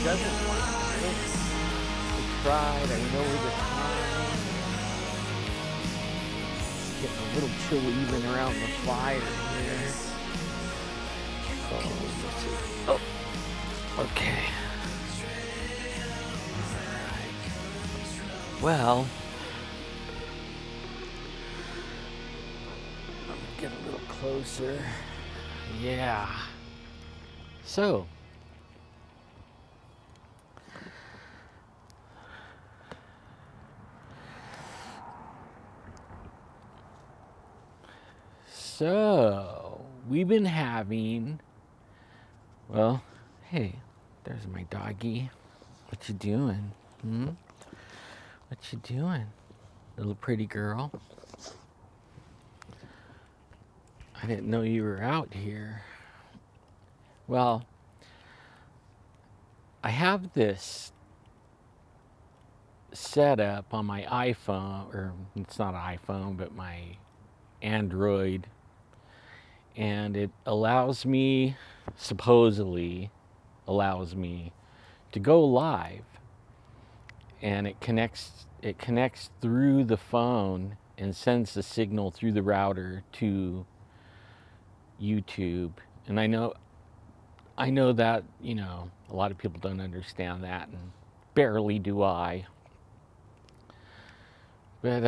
Doesn't want to tried. I know the time. It's getting a little chilly even around the fire here. Oh, okay. Alright. Well, I'll get a little closer. Yeah. So, we've been having, well, hey, there's my doggy. What you doing? What you doing, little pretty girl? I didn't know you were out here. Well, I have this set up on my iPhone, or it's not an iPhone, but my Android, and it allows me, supposedly allows me to go live, and it connects through the phone and sends the signal through the router to YouTube. And I know that, you know, a lot of people don't understand that, and barely do I. But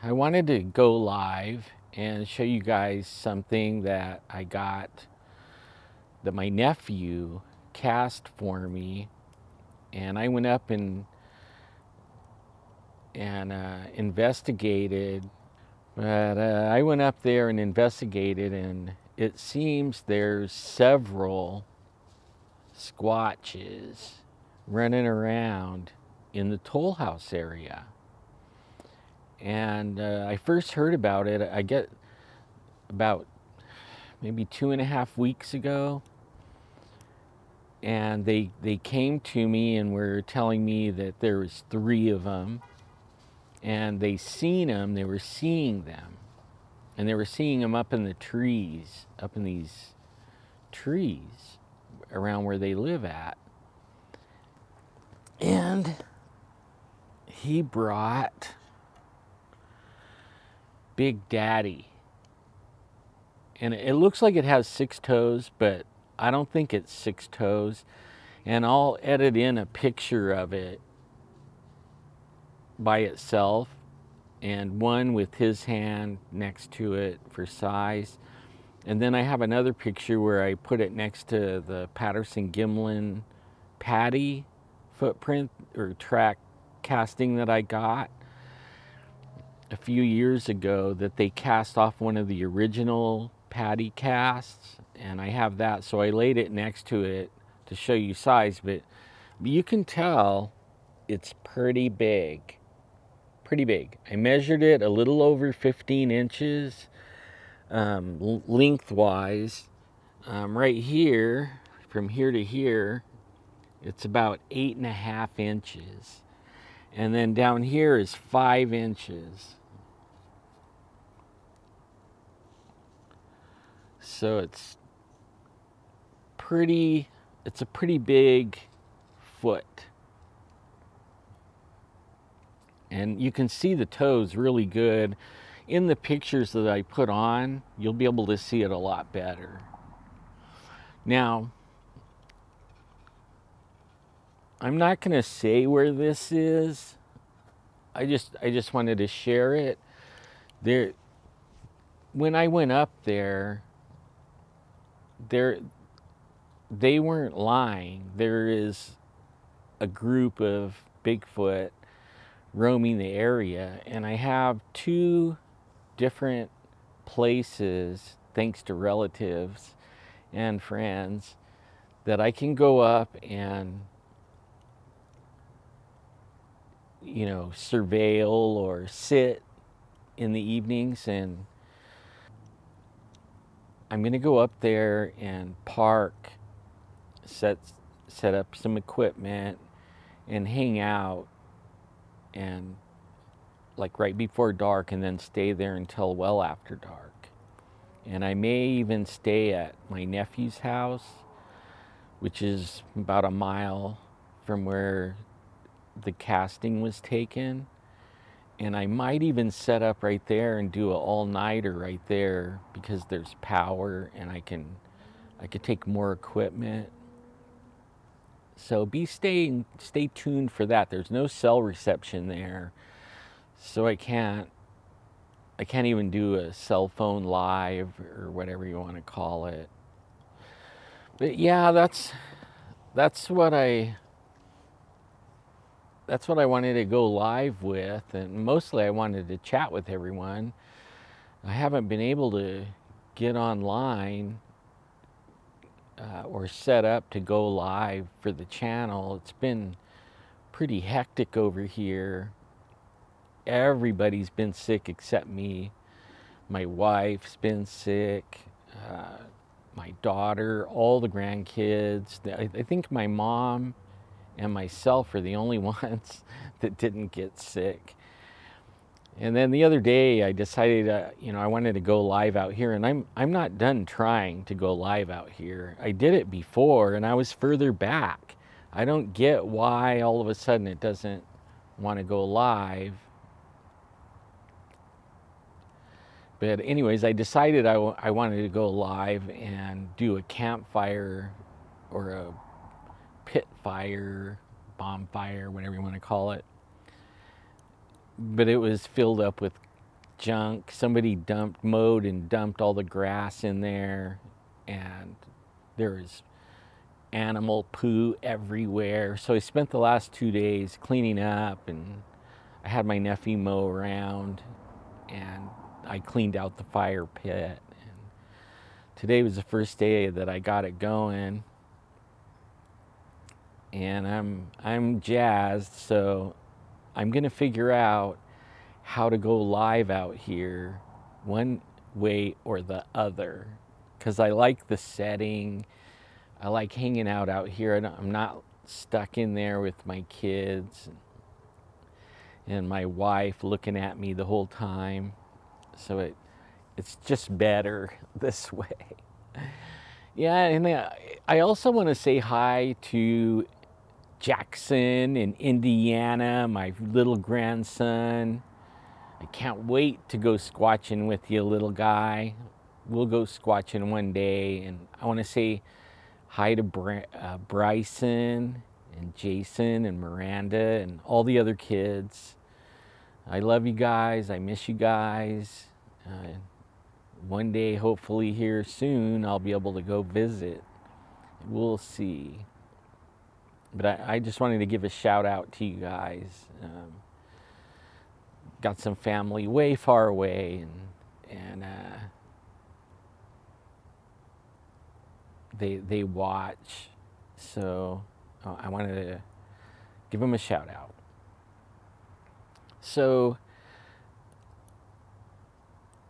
I wanted to go live and show you guys something that I got, that my nephew cast for me. And I went up and investigated. But I went up there and investigated, and it seems there's several Squatches running around in the Toll House area. And I first heard about it, I get about maybe 2.5 weeks ago. And they came to me and were telling me that there was 3 of them. And they seen them, they were seeing them. And they were seeing them up in the trees, up in these trees around where they live at. And he brought Big Daddy. And it looks like it has 6 toes, but I don't think it's 6 toes. And I'll edit in a picture of it by itself, and one with his hand next to it for size. And then I have another picture where I put it next to the Patterson-Gimlin patty footprint or track casting that I got a few years ago, that they cast off one of the original patty casts, and I have that, so I laid it next to it to show you size. But you can tell it's pretty big. Pretty big. I measured it a little over 15 inches lengthwise. Right here, from here to here, it's about 8.5 inches. And then down here is 5 inches. So it's a pretty big foot. And you can see the toes really good. In the pictures that I put on, you'll be able to see it a lot better. Now, I'm not going to say where this is. I just wanted to share it. When I went up there, they weren't lying. There is a group of Bigfoot roaming the area, and I have 2 different places, thanks to relatives and friends, that I can go up and, you know, surveil or sit in the evenings. And I'm going to go up there and park, set up some equipment, and hang out, and like right before dark, and then stay there until well after dark. And I may even stay at my nephew's house, which is about a mile from where the casting was taken. And I might even set up right there and do an all-nighter right there, because there's power and I could take more equipment. So stay tuned for that. There's no cell reception there, so I can't even do a cell phone live or whatever you want to call it. But yeah, that's what I wanted to go live with, and mostly I wanted to chat with everyone. I haven't been able to get online or set up to go live for the channel. It's been pretty hectic over here. Everybody's been sick except me. My wife's been sick, my daughter, all the grandkids. I think my mom and myself are the only ones that didn't get sick. And then the other day I decided, I wanted to go live out here, and I'm not done trying to go live out here. I did it before and I was further back. I don't get why all of a sudden it doesn't want to go live. But anyways, I decided I wanted to go live and do a campfire or a pit fire, bonfire, whatever you want to call it. But it was filled up with junk. Somebody mowed and dumped all the grass in there, and there was animal poo everywhere. So I spent the last 2 days cleaning up, and I had my nephew mow around, and I cleaned out the fire pit. And today was the first day that I got it going, and I'm jazzed. So I'm gonna figure out how to go live out here one way or the other, because I like the setting. I like hanging out here. I'm not stuck in there with my kids and my wife looking at me the whole time. So it's just better this way. Yeah, and I also want to say hi to Jackson in Indiana, my little grandson. I can't wait to go squatching with you, little guy. We'll go squatching one day. And I want to say hi to Bryson and Jason and Miranda and all the other kids. I love you guys. I miss you guys. One day, hopefully here soon, I'll be able to go visit. We'll see. But I just wanted to give a shout out to you guys. Got some family way far away, and they watch. So I wanted to give them a shout out. So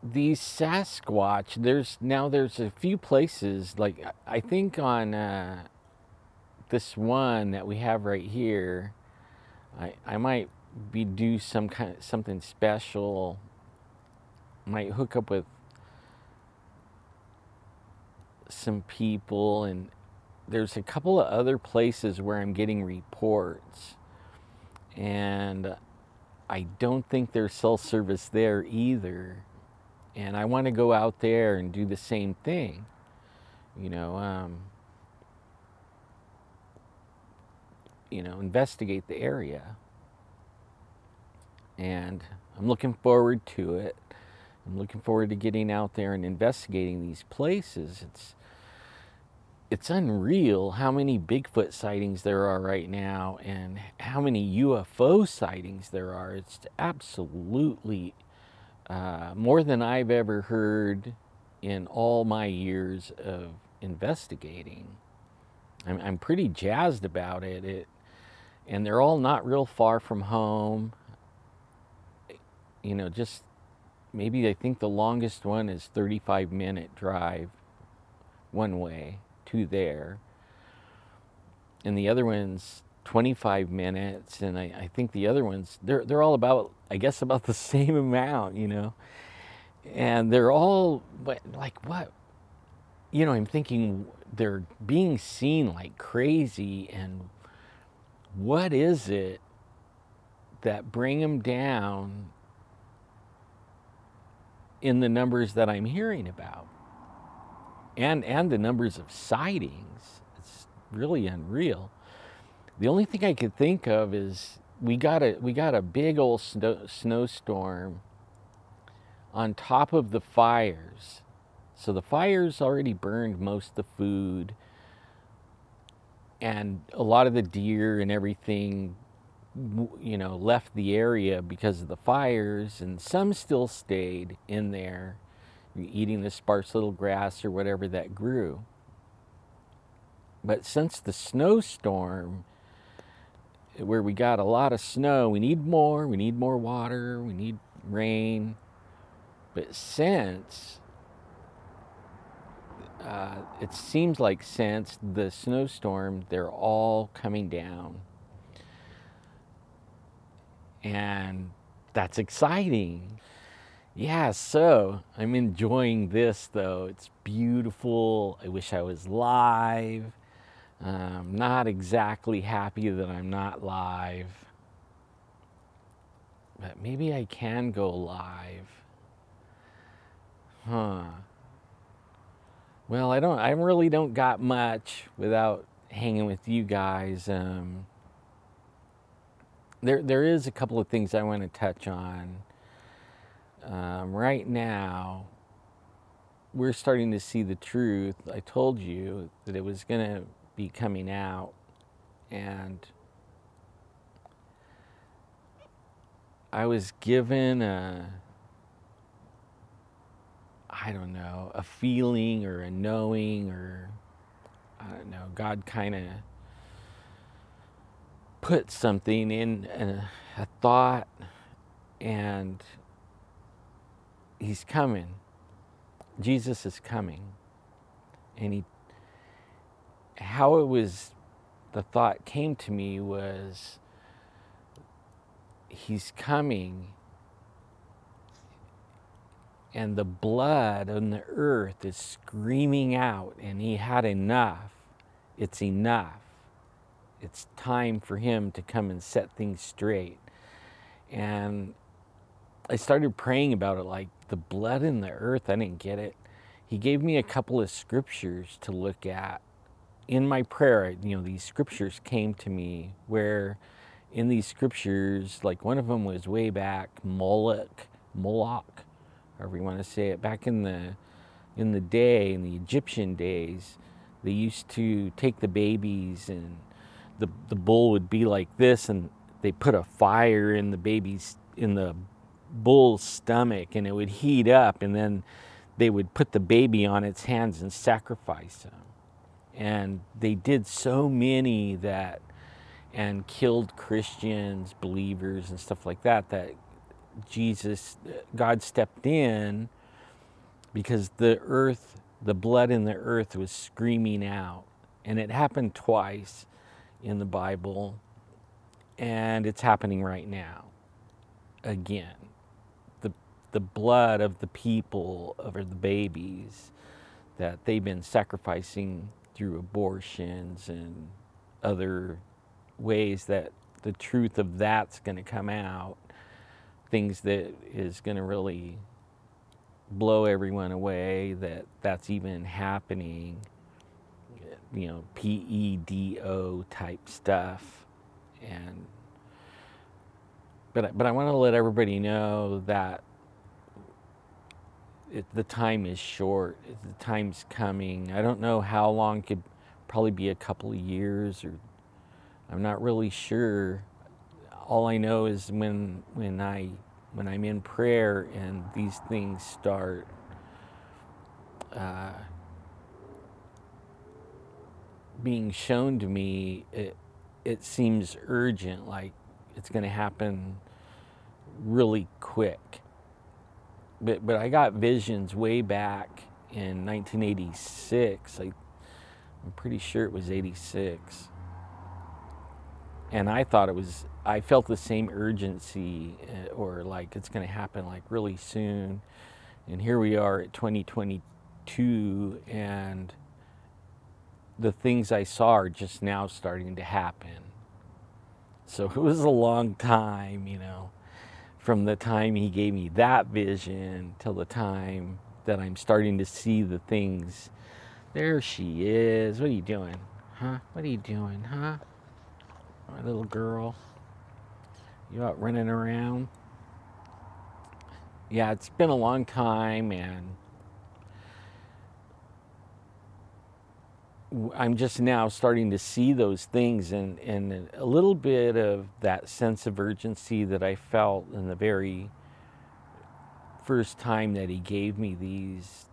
these Sasquatch, there's a few places, like I think on this one that we have right here, I might do something special. Might hook up with some people, and there's a couple of other places where I'm getting reports, and I don't think there's cell service there either. And I want to go out there and do the same thing, investigate the area. And I'm looking forward to it. I'm looking forward to getting out there and investigating these places. It's unreal how many Bigfoot sightings there are right now, and how many UFO sightings there are. It's absolutely more than I've ever heard in all my years of investigating. I'm pretty jazzed about it. And they're all not real far from home. Just maybe, I think the longest one is 35-minute drive one way to there. And the other one's 25 minutes, and I think the other ones, they're all about, I guess, about the same amount, you know. And they're all like, what, you know, I'm thinking they're being seen like crazy, and what is it that bring them down in the numbers that I'm hearing about, and the numbers of sightings? It's really unreal. The only thing I could think of is we got a big old snowstorm on top of the fires. So the fires already burned most of the food, and a lot of the deer and everything, you know, left the area because of the fires, and some still stayed in there eating the sparse little grass or whatever that grew. But since the snowstorm, where we got a lot of snow, we need more water, we need rain. But since it seems like since the snowstorm, they're all coming down, and that's exciting. Yeah, so I'm enjoying this though. It's beautiful. I wish I was live. Not exactly happy that I'm not live, but maybe I can go live. Huh. Well, I really don't got much without hanging with you guys. There is a couple of things I want to touch on. Right now, we're starting to see the truth. I told you that it was going to be coming out, and I was given I don't know, a feeling or a knowing, or I don't know, God kind of put something in a thought, and he's coming. Jesus is coming. And how it was, the thought came to me was, he's coming, and the blood on the earth is screaming out, and he had enough. It's enough. It's time for him to come and set things straight. And I started praying about it, like the blood in the earth. I didn't get it. He gave me a couple of scriptures to look at. In my prayer, you know, these scriptures came to me where in these scriptures, like one of them was way back, Moloch, however you want to say it, back in the day, in the Egyptian days, they used to take the babies, and the bull would be like this, and they put a fire in the bull's stomach, and it would heat up, and then they would put the baby on its hands and sacrifice him. And they did so many that, and killed Christians, believers, and stuff like that, that God stepped in, because the blood in the earth was screaming out. And it happened twice in the Bible, and it's happening right now again. The blood of the people, over the babies that they've been sacrificing through abortions and other ways, that the truth of that's going to come out, things that is going to really blow everyone away, that's even happening, you know, PEDO type stuff. And but I want to let everybody know that the time is short. The time's coming. I don't know how long. Could probably be a couple of years, or I'm not really sure. All I know is when I'm in prayer and these things start being shown to me, it seems urgent, like it's going to happen really quick. But I got visions way back in 1986. I'm pretty sure it was 86. And I thought I felt the same urgency, or like it's going to happen like really soon. And here we are at 2022, and the things I saw are just now starting to happen. So it was a long time, you know, from the time he gave me that vision till the time that I'm starting to see the things. There she is. What are you doing? Huh? What are you doing, huh? My little girl. You out running around? Yeah, it's been a long time, and I'm just now starting to see those things, and a little bit of that sense of urgency that I felt in the very first time that he gave me these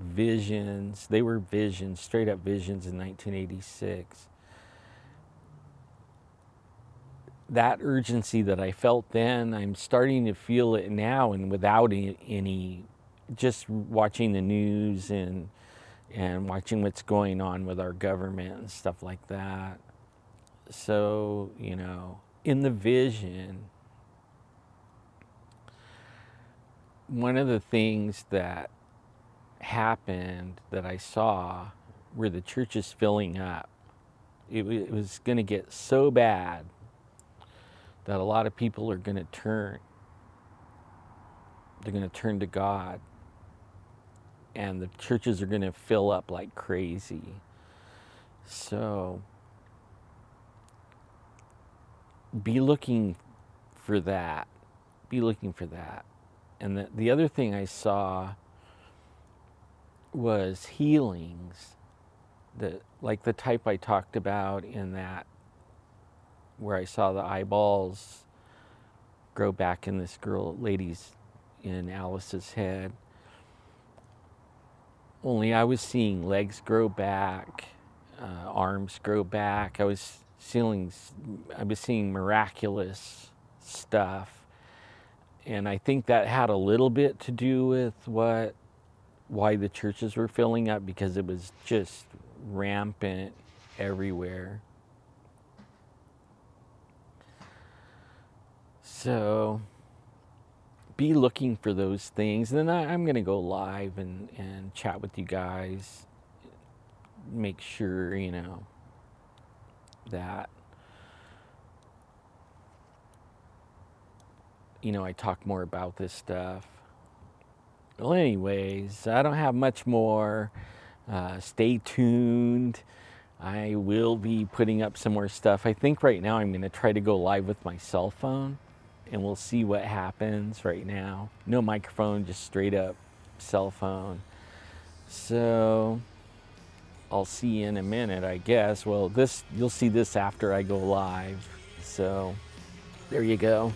visions. They were visions, straight up visions in 1986. That urgency that I felt then, I'm starting to feel it now, and without any, just watching the news and watching what's going on with our government and stuff like that. So, you know, in the vision, one of the things that happened that I saw were the churches filling up. It was going to get so bad that a lot of people are going to turn. They're going to turn to God. And the churches are going to fill up like crazy. So be looking for that. Be looking for that. And the other thing I saw was healings, like the type I talked about in that, where I saw the eyeballs grow back in this lady's, in Alice's head. Only I was seeing legs grow back, arms grow back. I was seeing miraculous stuff. And I think that had a little bit to do with why the churches were filling up, because it was just rampant everywhere. So be looking for those things. And then I'm going to go live and chat with you guys. Make sure, you know, that, you know, I talk more about this stuff. Well, anyways, I don't have much more. Stay tuned. I will be putting up some more stuff. I think right now I'm going to try to go live with my cell phone, and we'll see what happens right now. No microphone, just straight up cell phone. So I'll see you in a minute, I guess. Well, you'll see this after I go live. So there you go.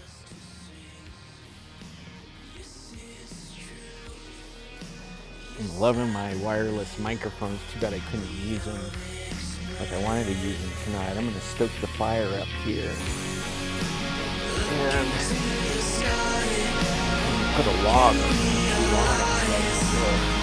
I'm loving my wireless microphones. Too bad I couldn't use them like I wanted to use them tonight. I'm going to stoke the fire up here. And put a log on it.